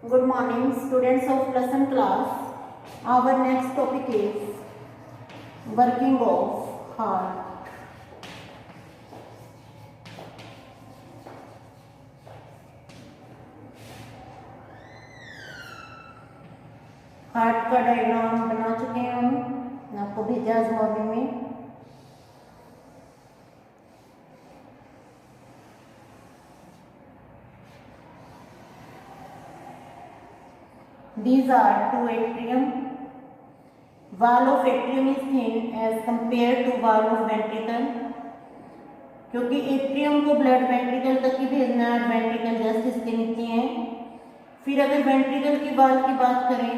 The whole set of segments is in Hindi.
Good morning, students of lesson class. Our next topic is working of heart. Heart का डायग्राम बना चुके हैं हम, आपको भेजा आज मॉर्निंग में। These are two atrium. Wall of atrium is thin as compared to wall of ventricle. क्योंकि एट्रियम को ब्लड वेंट्रिकल तक ही भेजना है, वेंट्रिकल जस्ट इसके नीचे है। फिर अगर वेंट्रिकल की वॉल की बात करें,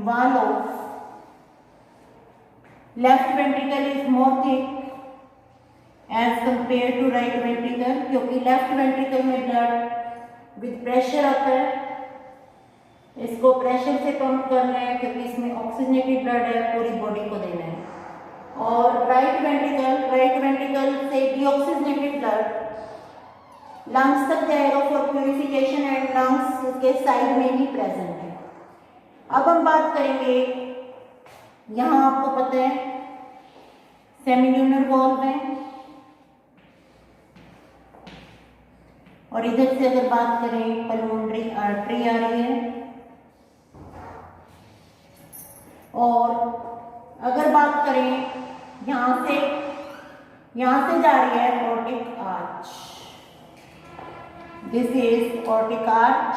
wall of left ventricle is more thick as compare to right ventricle, क्योंकि लेफ्ट वेंट्रिकल में ब्लड विद प्रेशर आता है, इसको प्रेशर से पंप करना है क्योंकि इसमें ऑक्सीजनेटेड ब्लड है, पूरी बॉडी को देना है। और राइट वेंट्रिकल से डीऑक्सीजनेटेड ब्लड लंग्स तक जाएगा फॉर प्यूरिफिकेशन एंड लंग्स उसके साइड में ही प्रेजेंट है। अब हम बात करेंगे, यहाँ आपको पता है सेमिल्यूनर वॉल्व है, और इधर से अगर बात करें पल्मोनरी आर्टरी आ रही है, और अगर बात करें यहां से जा रही है aortic arch. This is aortic arch.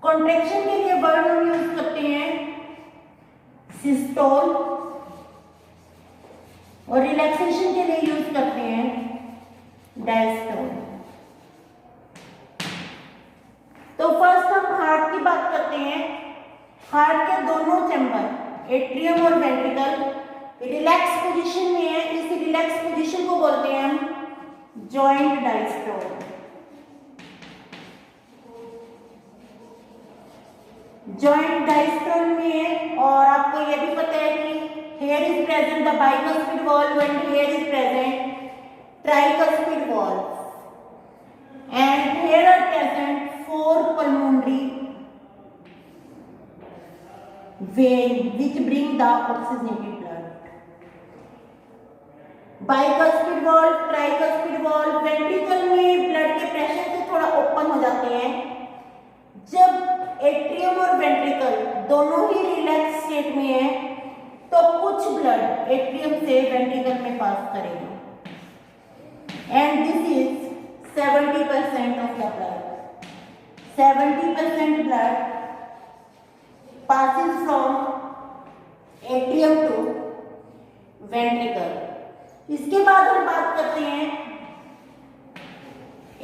Contraction के लिए वर्ड हम यूज करते हैं सिस्टोल, और रिलैक्सेशन के लिए यूज करते हैं डायस्टोल। तो फर्स्ट हम हार्ट की बात करते हैं। हार्ट के दोनों चैम्बर एट्रियम और वेंट्रिकल रिलैक्स पोजीशन में है। इस रिलैक्स पोजीशन को बोलते हैं हम जॉइंट डायस्टोल। जॉइंट डायस्टोल में है, और आपको यह भी पता है कि here is present the bicuspid valve and here is present tricuspid valve and here are present four pulmonary vein which bring the oxygenated blood. Bicuspid valve, tricuspid valve ventricle में ब्लड के प्रेशर से थोड़ा ओपन हो जाते हैं। जब एट्रियम और वेंट्रिकल दोनों ही रिलैक्स स्टेट में है तो कुछ ब्लड एट्रियम से वेंट्रिकल में पास करेगा, and this is 70% of the blood. 70% blood passes from atrium to ventricle। इसके बाद हम बात करते हैं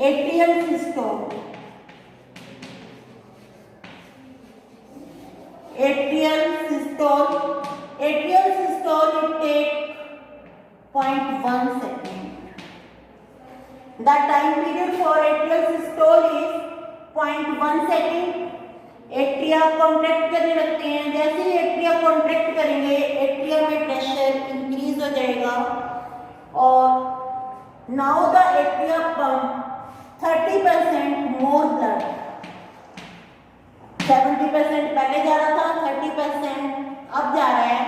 atrial systole. Atrial systole it take 0.1 second। The time period for atrial systole is 0.1 second। Atria contract करने लगते हैं। जैसे ही एट्रिया कॉन्ट्रैक्ट करेंगे, एट्रिया में प्रेशर इंक्रीज हो जाएगा, और now the atria pump 30% more blood. 70% पहले जा रहा था, 30% अब जा रहा है।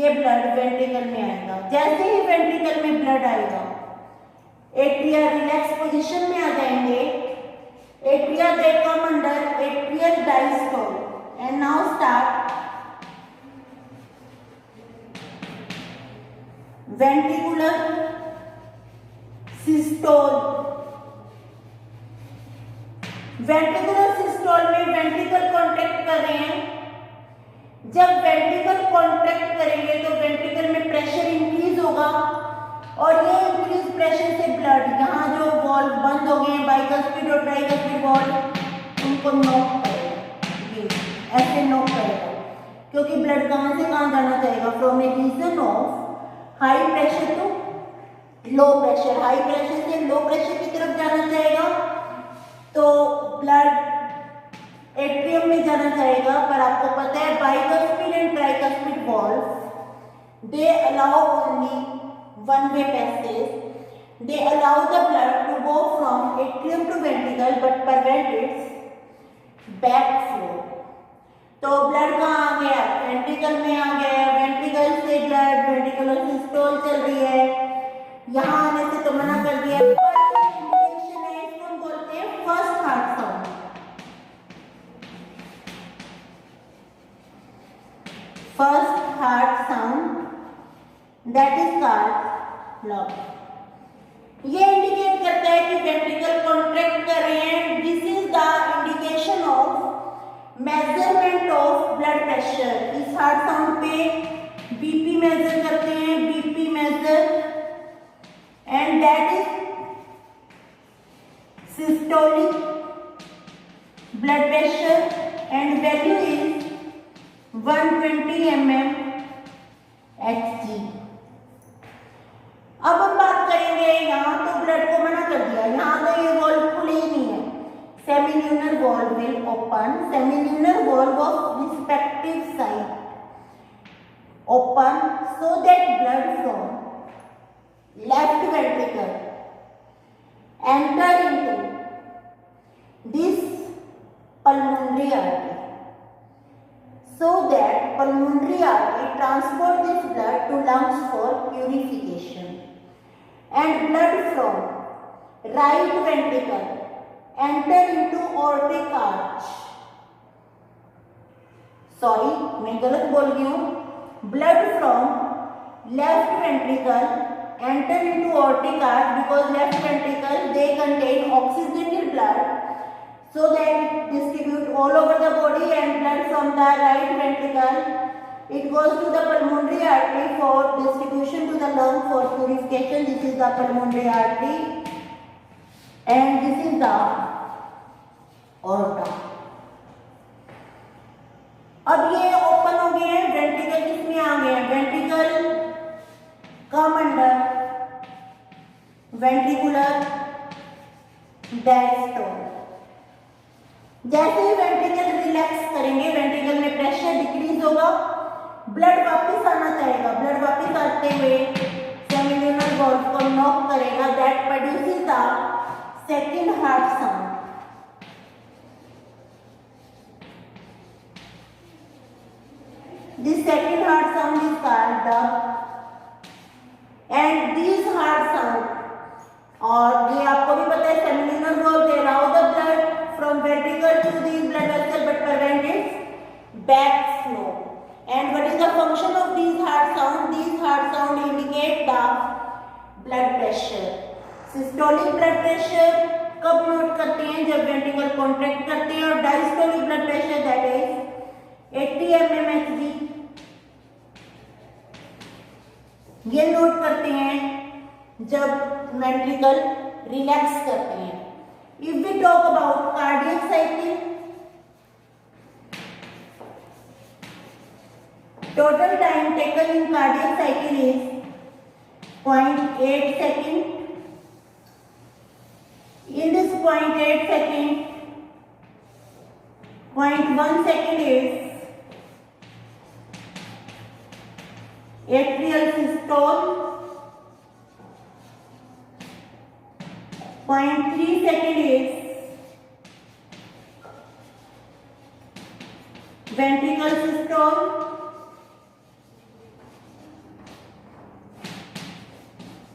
ये ब्लड वेंट्रिकल में आएगा। जैसे ही वेंट्रिकल में ब्लड आएगा, एट्रिया रिलैक्स पोजीशन में आ जाएंगे। Atria they come under atrial diastole, and now start ventricular systole। ventricular systole में वेंट्रिकल कॉन्ट्रैक्ट कर रहे हैं। जब वेंट्रिकल कॉन्ट्रैक्ट करेंगे तो वेंट्रिकल में प्रेशर इंक्रीज होगा, और ये इंक्रीज प्रेशर से ब्लड यहाँ जो वॉल्व बंद हो गए बाइकस्पिड और ट्राइकस्पिड वॉल्व, उनको नॉक करेगा, ऐसे नॉक करेगा, क्योंकि ब्लड कहाँ से कहाँ जाना चाहेगा, from a region of high pressure to low pressure. High pressure से लो प्रेशर की तरफ जाना चाहेगा, तो ब्लड एट्रियम में जाना चाहेगा। पर आपको पता है bicuspid and tricuspid valve they allow only one way passage, they allow the blood to go from atrium to ventricle but prevent its backflow. तो ब्लड कहाँ आ गया, वेंट्रिकल में आ गया, वेंट्रिकल से ब्लड वेंट्रिकुलर सिस्टोल चल रही है, यहाँ आने से तो मना कर दिया। इंडिकेशन है, इसको हम बोलते हैं first heart sound. First heart sound that is called lock. ये इंडिकेट करता है कि वेंट्रिकल कॉन्ट्रैक्ट कर रहे हैं। This is the indication of measurement of blood pressure. इस हार्ट साउंड पे बीपी मेजर करते हैं, BP measure and that is systolic blood pressure and value is 120 mm Hg। अब हम बात करेंगे, यहाँ तो ब्लड को मना कर दिया, यहाँ तो ये वॉल्व खुले ही नहीं है। Semilunar valve will open. Semilunar valve of respective side open so that blood from left ventricle enter into this pulmonary artery, so that pulmonary artery transport this blood to lungs for purification, and blood from right ventricle enter into aortic arch। Sorry, मैं गलत बोल गई हूँ। Blood from left ventricle enter into aortic arch because left ventricle they contain oxygenated blood so that it distribute all over the body, and blood from the right ventricle it goes to the pulmonary artery for distribution to the lung for purification। This is the pulmonary artery and this is the aorta। अब ये ओपन हो गए हैं, वेंट्रिकल किसमें आ गए हैं, ventricle come under ventricular diastole. जैसे ही वेंट्रिकल रिलैक्स करेंगे, वेंट्रिकल में प्रेशर डिक्रीज होगा, ब्लड वापस आना चाहेगा, ब्लड वापस आते हुए सेमिलुनर वॉल्व को नॉक करेगा, that produces the second heart sound. This second heart sound is called the, and these heart sound और ये आपको भी पता है semilunar valve they allow the blood from ventricle to the blood vessel but prevent its backflow। And what is the function of these heart sound? These heart sound indicate the blood pressure। Systolic blood pressure कब नोट करते हैं, जब वेंट्रिकल कॉन्ट्रैक्ट करते हैं, और diastolic blood pressure that is 80 mm Hg ये नोट करते हैं जब वेंट्रिकल रिलैक्स करते हैं। If we talk about cardiac cycle, total time taken in cardiac cycle is 0.8 second. In this 0.8 second, 0.1 second is atrial systole, 0.3 second is ventricle systole,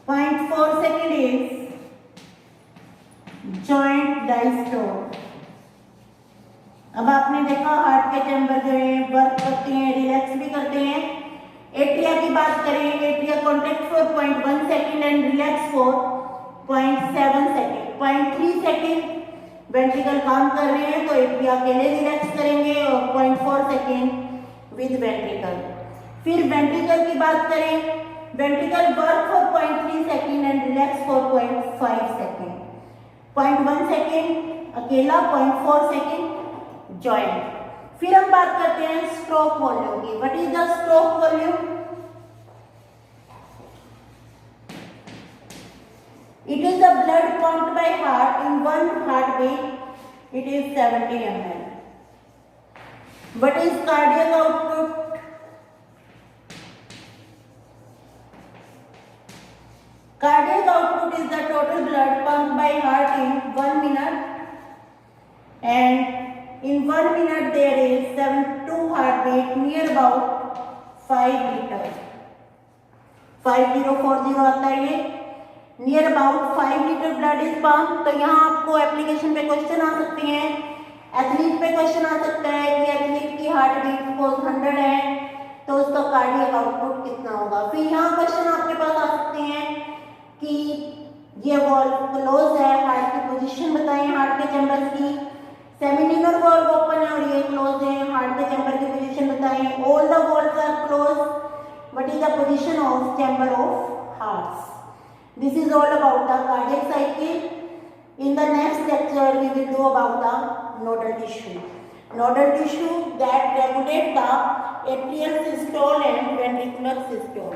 0.4 second is joint diastole. अब आपने देखा हार्ट के चैम्बर जो है वर्क करते हैं, रिलैक्स भी करते हैं। एट्रिया की बात करें, atria contract for 0.1 second and relax for 0.7 second. 0.3 second ventricle काम कर रहे हैं तो एट्रिया अकेले रिलैक्स करेंगे, और 0.4 सेकेंड विद वेंट्रिकल। फिर वेंट्रिकल की बात करें, ventricle work for 0.3 second and relax for 0.5 second. 0.1 second अकेला, 0.4 सेकेंड जॉइंट। फिर हम बात करते हैं स्ट्रोक वॉल्यूम की। What is the stroke volume? It is the blood pumped by heart in one heart beat, it is 70 ml। What is cardiac output? Cardiac output is the total blood pumped by heart in 1 minute, and in 1 minute there is 72 heartbeat, near about 5 liters. 5040 आता है ये, near about 5 litre blood is pump. तो यहाँ आपको एप्लीकेशन पे क्वेश्चन आ सकते हैं, एथलीट पे क्वेश्चन आ सकता है कि एथलीट की हार्ट बीट सपोज 100 है तो उसका कार्डियक आउटपुट कितना होगा। फिर यहाँ क्वेश्चन आपके पास आ सकते हैं कि ये वॉल्व क्लोज है, हार्ट की पोजीशन बताएं हार्ट के चैम्बर की, सेमिनिनर वॉल्व ओपन है और ये क्लोज है, हार्ट के चैम्बर की पोजीशन बताएं, all the valves are close, what is the position of chamber of hearts. This is all about the cardiac cycle. In the next lecture, we will do about the nodal tissue. Nodal tissue that regulate the atrial systole and ventricular systole.